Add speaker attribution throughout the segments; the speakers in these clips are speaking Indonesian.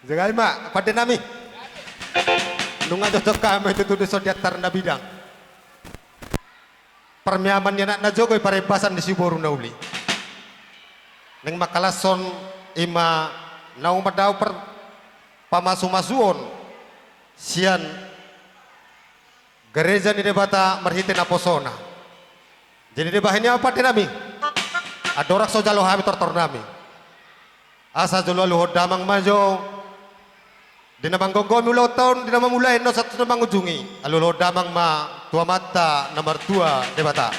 Speaker 1: Jagai mak, pada nami. Nunga cocok kami itu tuh sodiatar na bidang. Permiamannya nak najogoy parebasan di Siboru nauli. Neng makalason ima nau madau per pamasu-masuon sian gereja ni debata merhite na posona. Jadi debahnya apa di nami? Adorak so jalo hami tortor nami. Asa jolo luhod damang majo. Di namang gonggomi ulo tahun di namang mulai no satu namang ujungi. Alulo damang ma tua mata nomor 2 debata.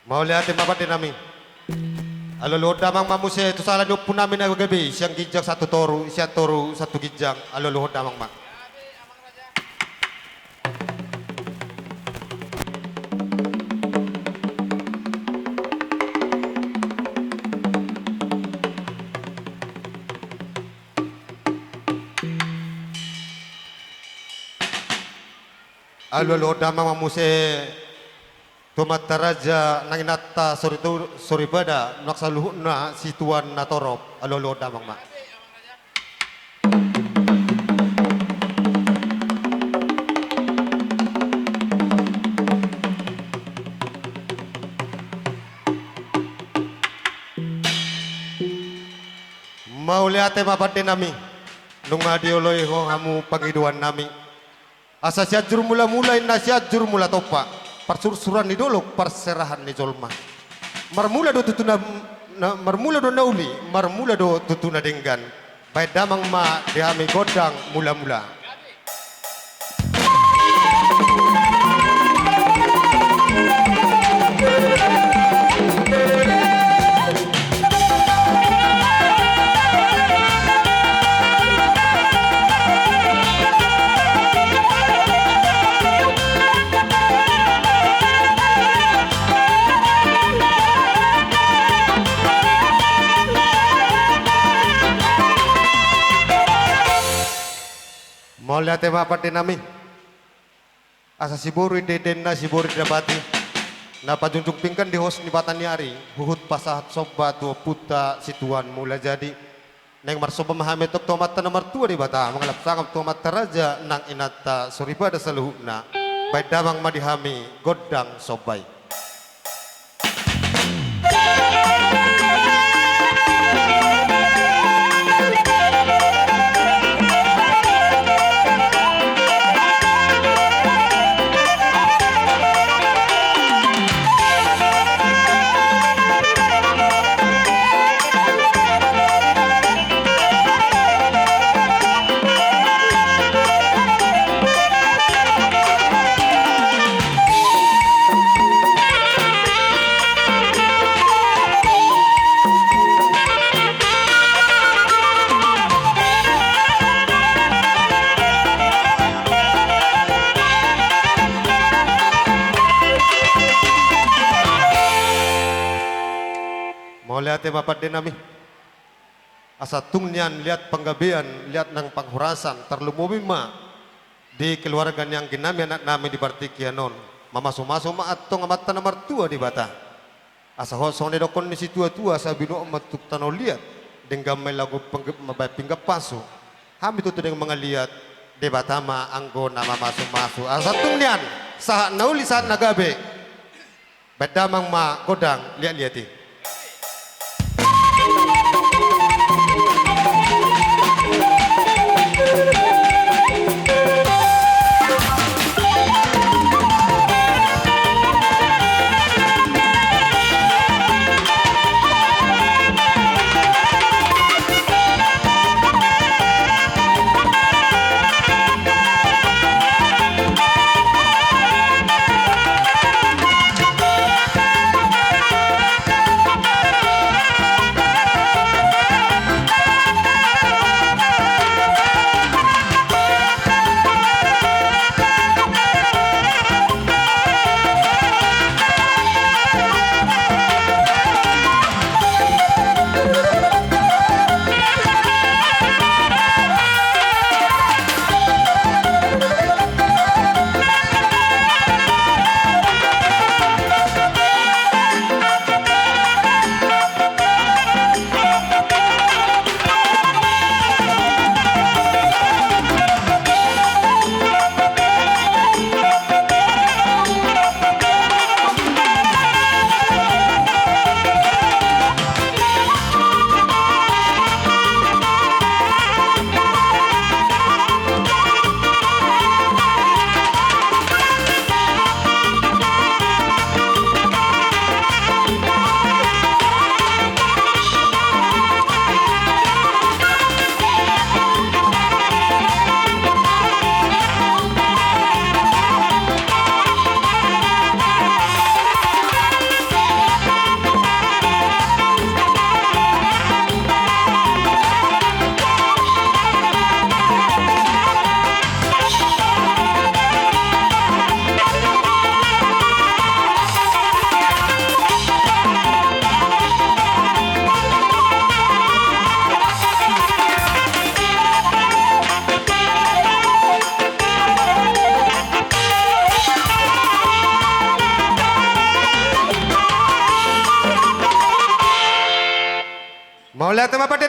Speaker 1: Mau lihat apa di nami? Alolo damang mamuse itu salah pun namin ako gabi siyang gijang satu toru siya toru satu gijang alolo damang mak. Alolo damang mamuse tumataraja nanginata sori bada naksaluhna situan natorop alolo damang mak. Mau lihat apa nami nunga dioloy ho hamu pangiduan nami asa siat jur mula inna siat jur mula topa persursuran ni dolok perserahan ni jolma marmula do tutuna marmula do nauli marmula do tutuna denggan baik damang ma dihami godang mula-mula. Mau lihat apa nami? Asa Siboru deden na Siboru dapati. Na pajunjung pingkan di hos ni Batanyari. Huhut pasahat sobat tua puta situan mula jadi. Neng marsoba mahame tok tomat nomor 2 di bata. Mengalap sangap tomat teraja nang inata soribada saluhna. Baik damang madihami godang sobai. Lihat bapak nami asa tungnian lihat penggabean lihat nang panghurasan terlumumima di keluarga yang kinami anak nami di partikianon mamaso-maso maatong amatan nomor 2 di bata asa hosong ni dokon ni si tua-tua sabino matuk tanaw lihat dengan lagu pinggap paso hami tutu dengan mga lihat di bata ma anggo na mamaso-maso asa tungnian saha nauli saat nagabe bedamang ma godang lihat-lihati.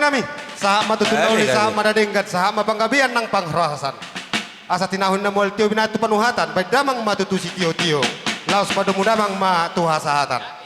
Speaker 1: nami. Saha matutunaw ni saha madadinggat, saha mapanggabian ng panghurasan. Asa tinahon na mo tiyo binatu panuhatan, baik damang matutusi tiyo-tiyo. Laos padumudamang matuhasahatan.